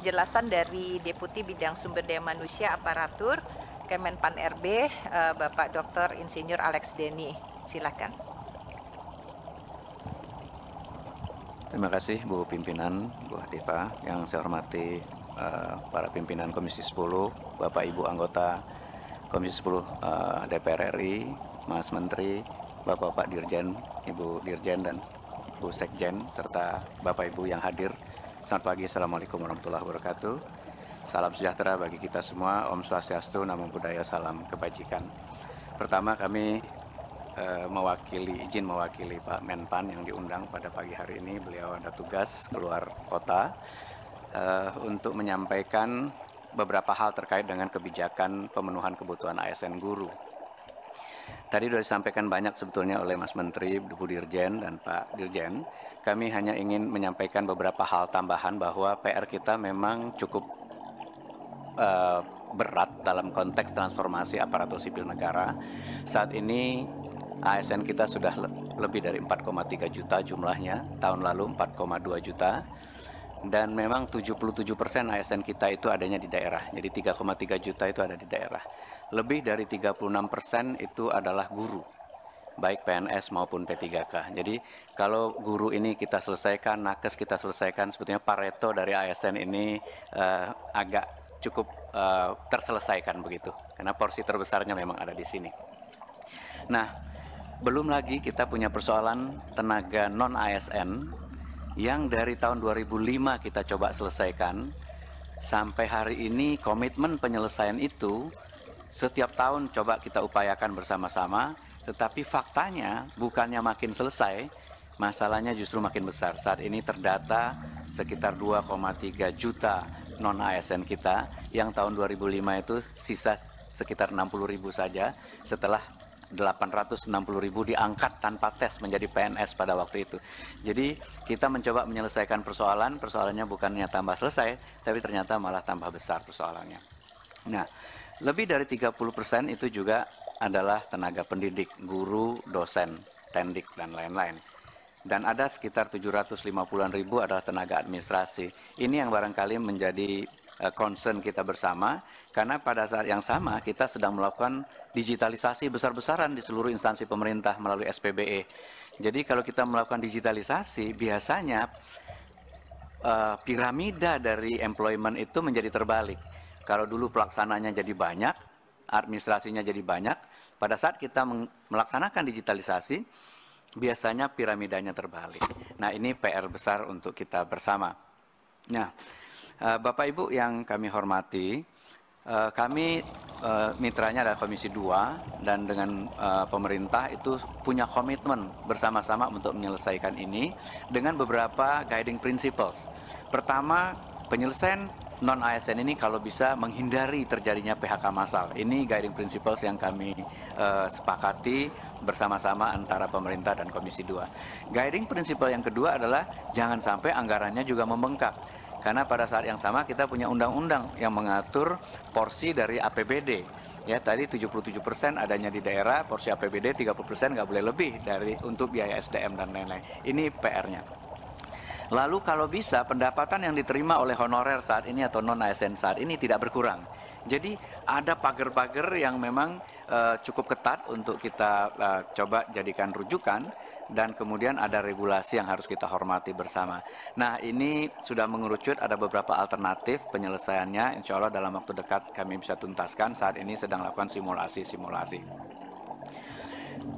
penjelasan dari Deputi Bidang Sumber Daya Manusia Aparatur Kemenpan RB, Bapak Dr. Insinyur Alex Denny. Silakan. Terima kasih Bu Pimpinan, Bu Hatifa, yang saya hormati para pimpinan Komisi 10, Bapak Ibu anggota Komisi 10 DPR RI, Mas Menteri, Bapak Dirjen, Ibu Dirjen dan Bu Sekjen, serta Bapak Ibu yang hadir. Selamat pagi, Assalamualaikum warahmatullahi wabarakatuh. Salam sejahtera bagi kita semua, Om Swastiastu, Namo Buddhaya, salam kebajikan. Pertama kami izin mewakili Pak Menpan yang diundang pada pagi hari ini. Beliau ada tugas keluar kota untuk menyampaikan beberapa hal terkait dengan kebijakan pemenuhan kebutuhan ASN guru. Tadi sudah disampaikan banyak sebetulnya oleh Mas Menteri, Bu Dirjen, dan Pak Dirjen. Kami hanya ingin menyampaikan beberapa hal tambahan bahwa PR kita memang cukup berat dalam konteks transformasi aparatur sipil negara. Saat ini ASN kita sudah lebih dari 4,3 juta jumlahnya, tahun lalu 4,2 juta. Dan memang 77% ASN kita itu adanya di daerah, jadi 3,3 juta itu ada di daerah. Lebih dari 36% itu adalah guru, baik PNS maupun P3K. Jadi kalau guru ini kita selesaikan, nakes kita selesaikan, sebetulnya Pareto dari ASN ini agak cukup terselesaikan begitu, karena porsi terbesarnya memang ada di sini. Nah, belum lagi kita punya persoalan tenaga non-ASN yang dari tahun 2005 kita coba selesaikan. Sampai hari ini komitmen penyelesaian itu setiap tahun coba kita upayakan bersama-sama, tetapi faktanya bukannya makin selesai, masalahnya justru makin besar. Saat ini terdata sekitar 2,3 juta non-ASN kita, yang tahun 2005 itu sisa sekitar 60.000 saja, setelah 860.000 diangkat tanpa tes menjadi PNS pada waktu itu. Jadi kita mencoba menyelesaikan persoalannya bukannya tambah selesai, tapi ternyata malah tambah besar persoalannya. Nah, lebih dari 30% itu juga adalah tenaga pendidik, guru, dosen, tendik, dan lain-lain. Dan ada sekitar 750-an ribu adalah tenaga administrasi. Ini yang barangkali menjadi concern kita bersama, karena pada saat yang sama kita sedang melakukan digitalisasi besar-besaran di seluruh instansi pemerintah melalui SPBE. Jadi kalau kita melakukan digitalisasi, biasanya piramida dari employment itu menjadi terbalik. Kalau dulu pelaksananya jadi banyak, administrasinya jadi banyak, pada saat kita melaksanakan digitalisasi, biasanya piramidanya terbalik. Nah, ini PR besar untuk kita bersama. Nah, Bapak Ibu yang kami hormati, kami mitranya adalah Komisi 2 dan dengan pemerintah itu punya komitmen bersama-sama untuk menyelesaikan ini dengan beberapa guiding principles. Pertama, penyelesaian non-ASN ini kalau bisa menghindari terjadinya PHK massal. Ini guiding principles yang kami sepakati bersama-sama antara pemerintah dan Komisi 2. Guiding principle yang kedua adalah jangan sampai anggarannya juga membengkak. Karena pada saat yang sama kita punya undang-undang yang mengatur porsi dari APBD. Ya, tadi 77% adanya di daerah, porsi APBD 30% nggak boleh lebih dari untuk biaya SDM dan lain-lain. Ini PR-nya. Lalu kalau bisa pendapatan yang diterima oleh honorer saat ini atau non-ASN saat ini tidak berkurang. Jadi ada pagar-pagar yang memang cukup ketat untuk kita coba jadikan rujukan, dan kemudian ada regulasi yang harus kita hormati bersama. Nah, ini sudah mengerucut, ada beberapa alternatif penyelesaiannya. Insya Allah dalam waktu dekat kami bisa tuntaskan. Saat ini sedang lakukan simulasi-simulasi.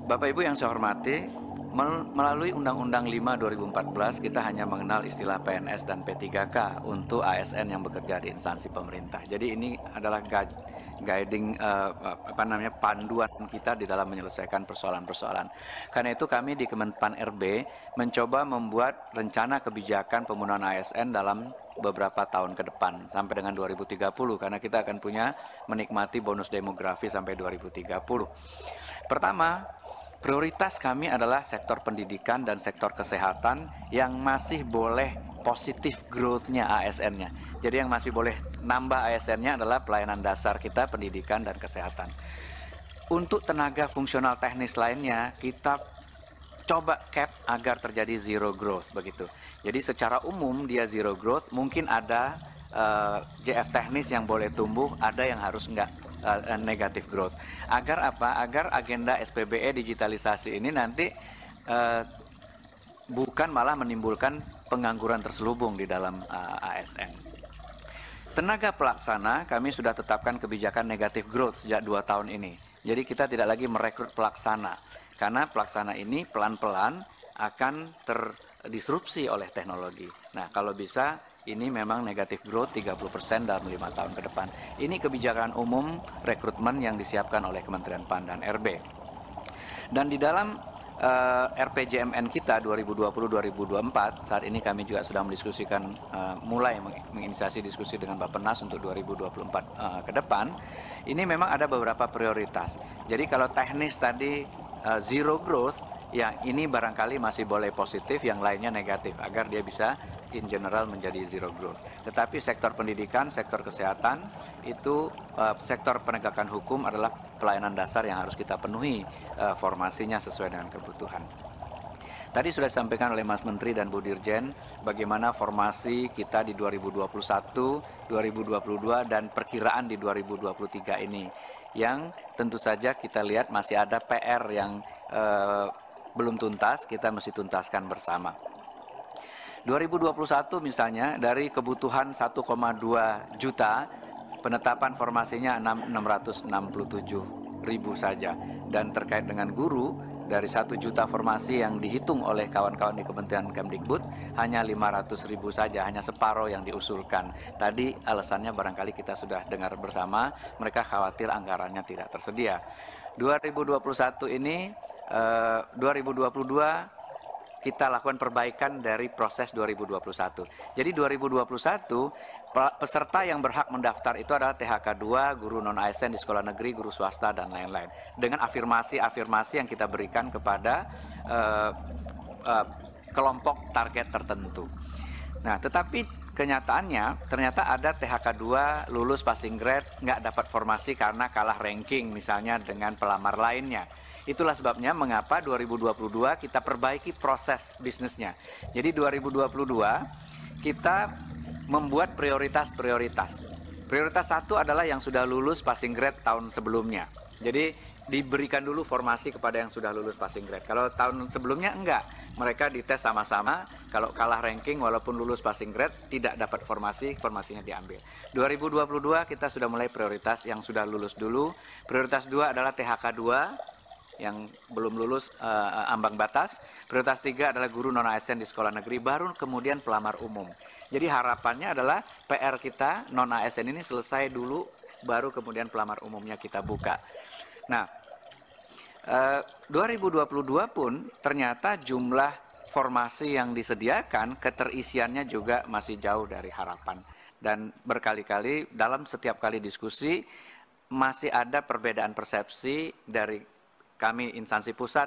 Bapak Ibu yang saya hormati, melalui Undang-Undang 5 2014 kita hanya mengenal istilah PNS dan P3K untuk ASN yang bekerja di instansi pemerintah. Jadi ini adalah guiding panduan kita di dalam menyelesaikan persoalan-persoalan. Karena itu kami di Kemenpan RB mencoba membuat rencana kebijakan pembunuhan ASN dalam beberapa tahun ke depan sampai dengan 2030, karena kita akan punya menikmati bonus demografi sampai 2030. Pertama, prioritas kami adalah sektor pendidikan dan sektor kesehatan yang masih boleh positif growth-nya ASN-nya. Jadi yang masih boleh nambah ASN-nya adalah pelayanan dasar kita, pendidikan dan kesehatan. Untuk tenaga fungsional teknis lainnya, kita coba cap agar terjadi zero growth begitu. Jadi secara umum dia zero growth, mungkin ada JF teknis yang boleh tumbuh, ada yang harus enggak negative growth. Agar apa? Agar agenda SPBE digitalisasi ini nanti bukan malah menimbulkan pengangguran terselubung di dalam ASN. Tenaga pelaksana, kami sudah tetapkan kebijakan negative growth sejak 2 tahun ini. Jadi kita tidak lagi merekrut pelaksana, karena pelaksana ini pelan-pelan akan terdisrupsi oleh teknologi. Nah, kalau bisa ini memang negative growth 30% dalam 5 tahun ke depan. Ini kebijakan umum rekrutmen yang disiapkan oleh Kementerian PAN dan RB. Dan di dalam RPJMN kita 2020-2024, saat ini kami juga sedang mendiskusikan, mulai menginisiasi diskusi dengan Bappenas untuk 2024 ke depan. Ini memang ada beberapa prioritas. Jadi kalau teknis tadi zero growth, ya ini barangkali masih boleh positif, yang lainnya negatif, agar dia bisa in general menjadi zero growth. Tetapi sektor pendidikan, sektor kesehatan, itu sektor penegakan hukum adalah pelayanan dasar yang harus kita penuhi formasinya sesuai dengan kebutuhan. Tadi sudah disampaikan oleh Mas Menteri dan Bu Dirjen bagaimana formasi kita di 2021, 2022 dan perkiraan di 2023 ini, yang tentu saja kita lihat masih ada PR yang belum tuntas, kita mesti tuntaskan bersama. 2021 misalnya dari kebutuhan 1,2 juta, penetapan formasinya 667.000 saja. Dan terkait dengan guru, dari 1 juta formasi yang dihitung oleh kawan-kawan di Kementerian Kemdikbud, hanya 500.000 saja, hanya separuh yang diusulkan. Tadi alasannya barangkali kita sudah dengar bersama, mereka khawatir anggarannya tidak tersedia. 2021 ini, 2022, kita lakukan perbaikan dari proses 2021. Jadi 2021 peserta yang berhak mendaftar itu adalah THK 2, guru non-ASN di sekolah negeri, guru swasta, dan lain-lain. Dengan afirmasi-afirmasi yang kita berikan kepada kelompok target tertentu. Nah, tetapi kenyataannya ternyata ada THK 2 lulus passing grade nggak dapat formasi karena kalah ranking misalnya dengan pelamar lainnya. Itulah sebabnya mengapa 2022 kita perbaiki proses bisnisnya. Jadi 2022 kita membuat prioritas-prioritas. Prioritas 1 adalah yang sudah lulus passing grade tahun sebelumnya. Jadi diberikan dulu formasi kepada yang sudah lulus passing grade. Kalau tahun sebelumnya enggak, mereka dites sama-sama. Kalau kalah ranking walaupun lulus passing grade tidak dapat formasi, formasinya diambil. 2022 kita sudah mulai prioritas yang sudah lulus dulu. Prioritas 2 adalah THK 2 yang belum lulus ambang batas. Prioritas 3 adalah guru non-ASN di sekolah negeri, baru kemudian pelamar umum. Jadi harapannya adalah PR kita non-ASN ini selesai dulu, baru kemudian pelamar umumnya kita buka. Nah, 2022 pun ternyata jumlah formasi yang disediakan, keterisiannya juga masih jauh dari harapan. Dan berkali-kali dalam setiap kali diskusi masih ada perbedaan persepsi dari kami instansi pusat,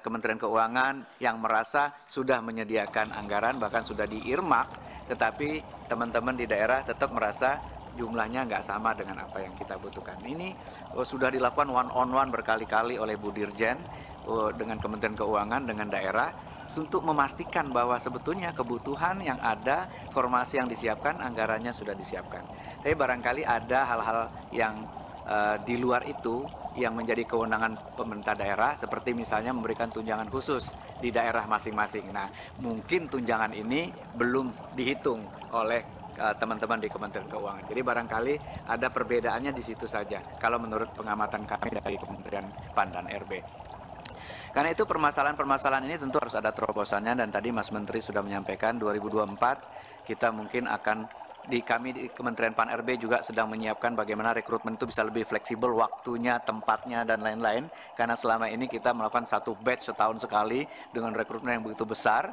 Kementerian Keuangan yang merasa sudah menyediakan anggaran, bahkan sudah diirmak, tetapi teman-teman di daerah tetap merasa jumlahnya nggak sama dengan apa yang kita butuhkan. Ini sudah dilakukan one-on-one berkali-kali oleh Bu Dirjen dengan Kementerian Keuangan, dengan daerah, untuk memastikan bahwa sebetulnya kebutuhan yang ada, formasi yang disiapkan, anggarannya sudah disiapkan. Tapi barangkali ada hal-hal yang di luar itu yang menjadi kewenangan pemerintah daerah, seperti misalnya memberikan tunjangan khusus di daerah masing-masing. Nah, mungkin tunjangan ini belum dihitung oleh teman-teman di Kementerian Keuangan. Jadi barangkali ada perbedaannya di situ saja, kalau menurut pengamatan kami dari Kementerian PAN dan RB. Karena itu permasalahan-permasalahan ini tentu harus ada terobosannya, dan tadi Mas Menteri sudah menyampaikan 2024 kita mungkin akan kami di Kementerian PAN RB juga sedang menyiapkan bagaimana rekrutmen itu bisa lebih fleksibel waktunya, tempatnya, dan lain-lain. Karena selama ini kita melakukan satu batch setahun sekali dengan rekrutmen yang begitu besar.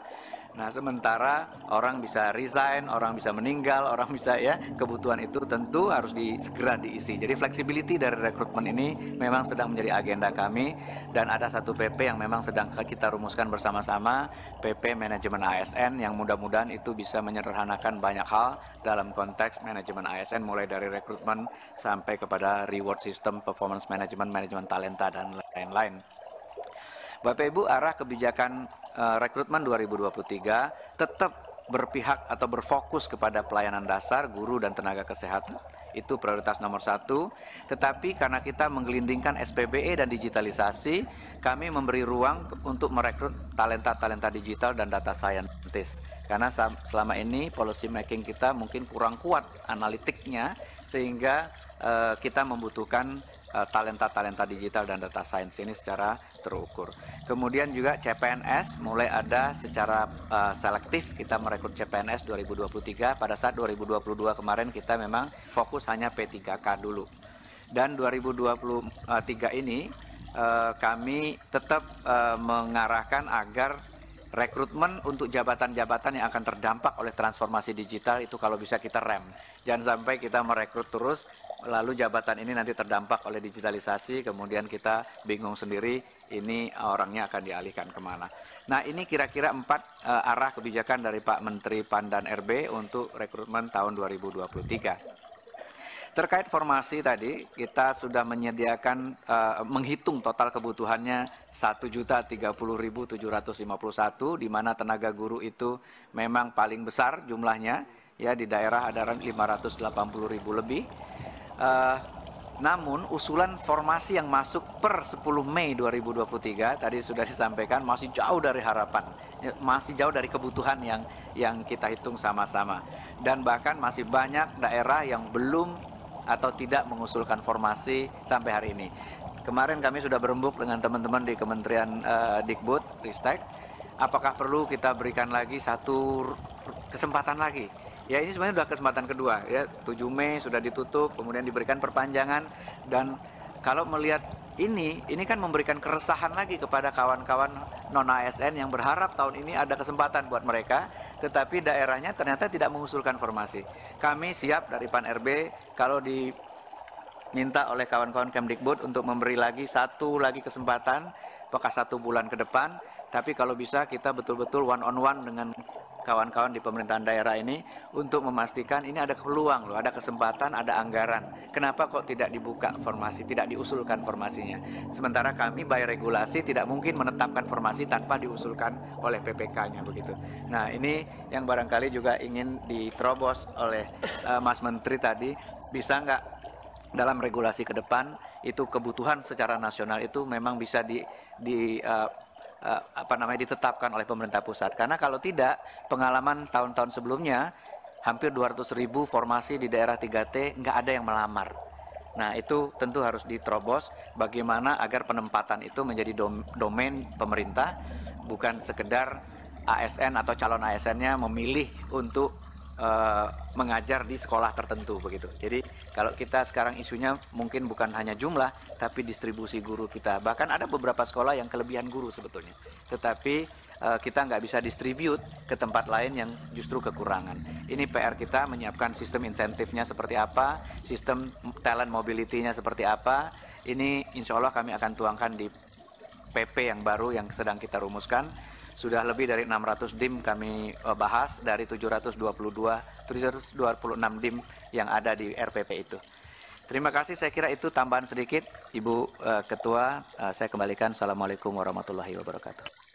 Nah, sementara orang bisa resign, orang bisa meninggal, orang bisa kebutuhan itu tentu harus segera diisi. Jadi flexibility dari rekrutmen ini memang sedang menjadi agenda kami, dan ada satu PP yang memang sedang kita rumuskan bersama-sama, PP manajemen ASN, yang mudah-mudahan itu bisa menyederhanakan banyak hal dalam konteks manajemen ASN, mulai dari rekrutmen sampai kepada reward system, performance management, manajemen talenta, dan lain-lain. Bapak Ibu, arah kebijakan rekrutmen 2023 tetap berpihak atau berfokus kepada pelayanan dasar, guru dan tenaga kesehatan. Itu prioritas nomor 1. Tetapi karena kita menggelindingkan SPBE dan digitalisasi, kami memberi ruang untuk merekrut talenta-talenta digital dan data scientist. Karena selama ini policy making kita mungkin kurang kuat analitiknya, sehingga kita membutuhkan talenta-talenta digital dan data science ini secara terukur. Kemudian juga CPNS mulai ada secara selektif, kita merekrut CPNS 2023. Pada saat 2022 kemarin kita memang fokus hanya P3K dulu. Dan 2023 ini kami tetap mengarahkan agar rekrutmen untuk jabatan-jabatan yang akan terdampak oleh transformasi digital itu kalau bisa kita rem. Jangan sampai kita merekrut terus, lalu jabatan ini nanti terdampak oleh digitalisasi, kemudian kita bingung sendiri ini orangnya akan dialihkan kemana. Nah, ini kira-kira 4 arah kebijakan dari Pak Menteri PAN dan RB untuk rekrutmen tahun 2023. Terkait formasi tadi, kita sudah menyediakan, menghitung total kebutuhannya 1.030.751, di mana tenaga guru itu memang paling besar jumlahnya, ya di daerah ada 580.000 lebih. Namun usulan formasi yang masuk per 10 Mei 2023 tadi sudah disampaikan masih jauh dari harapan, masih jauh dari kebutuhan yang kita hitung sama-sama. Dan bahkan masih banyak daerah yang belum atau tidak mengusulkan formasi sampai hari ini. Kemarin kami sudah berembuk dengan teman-teman di Kementerian Dikbud, Ristek, apakah perlu kita berikan lagi satu kesempatan lagi. Ya ini sebenarnya sudah kesempatan kedua, ya 7 Mei sudah ditutup, kemudian diberikan perpanjangan, dan kalau melihat ini kan memberikan keresahan lagi kepada kawan-kawan non-ASN yang berharap tahun ini ada kesempatan buat mereka, tetapi daerahnya ternyata tidak mengusulkan formasi. Kami siap dari PAN RB kalau diminta oleh kawan-kawan Kemdikbud untuk memberi lagi satu kesempatan, apakah 1 bulan ke depan, tapi kalau bisa kita betul-betul one on one dengan kawan-kawan di pemerintahan daerah ini untuk memastikan ini ada peluang loh, ada kesempatan, ada anggaran. Kenapa kok tidak dibuka formasi, tidak diusulkan formasinya? Sementara kami by regulasi tidak mungkin menetapkan formasi tanpa diusulkan oleh PPK-nya begitu. Nah, ini yang barangkali juga ingin diterobos oleh Mas Menteri tadi, bisa nggak dalam regulasi ke depan itu kebutuhan secara nasional itu memang bisa ditetapkan oleh pemerintah pusat. Karena kalau tidak, pengalaman tahun-tahun sebelumnya hampir 200.000 formasi di daerah 3T nggak ada yang melamar. Nah, itu tentu harus diterobos bagaimana agar penempatan itu menjadi domain pemerintah, bukan sekedar ASN atau calon ASN-nya memilih untuk mengajar di sekolah tertentu begitu. Jadi kalau kita sekarang isunya mungkin bukan hanya jumlah, tapi distribusi guru kita. Bahkan ada beberapa sekolah yang kelebihan guru sebetulnya, tetapi kita nggak bisa distribute ke tempat lain yang justru kekurangan. Ini PR kita menyiapkan sistem insentifnya seperti apa, sistem talent mobility-nya seperti apa. Ini insya Allah kami akan tuangkan di PP yang baru yang sedang kita rumuskan. Sudah lebih dari 600 DIM kami bahas dari 726 DIM yang ada di RPP itu. Terima kasih, saya kira itu tambahan sedikit. Ibu Ketua, saya kembalikan. Assalamualaikum warahmatullahi wabarakatuh.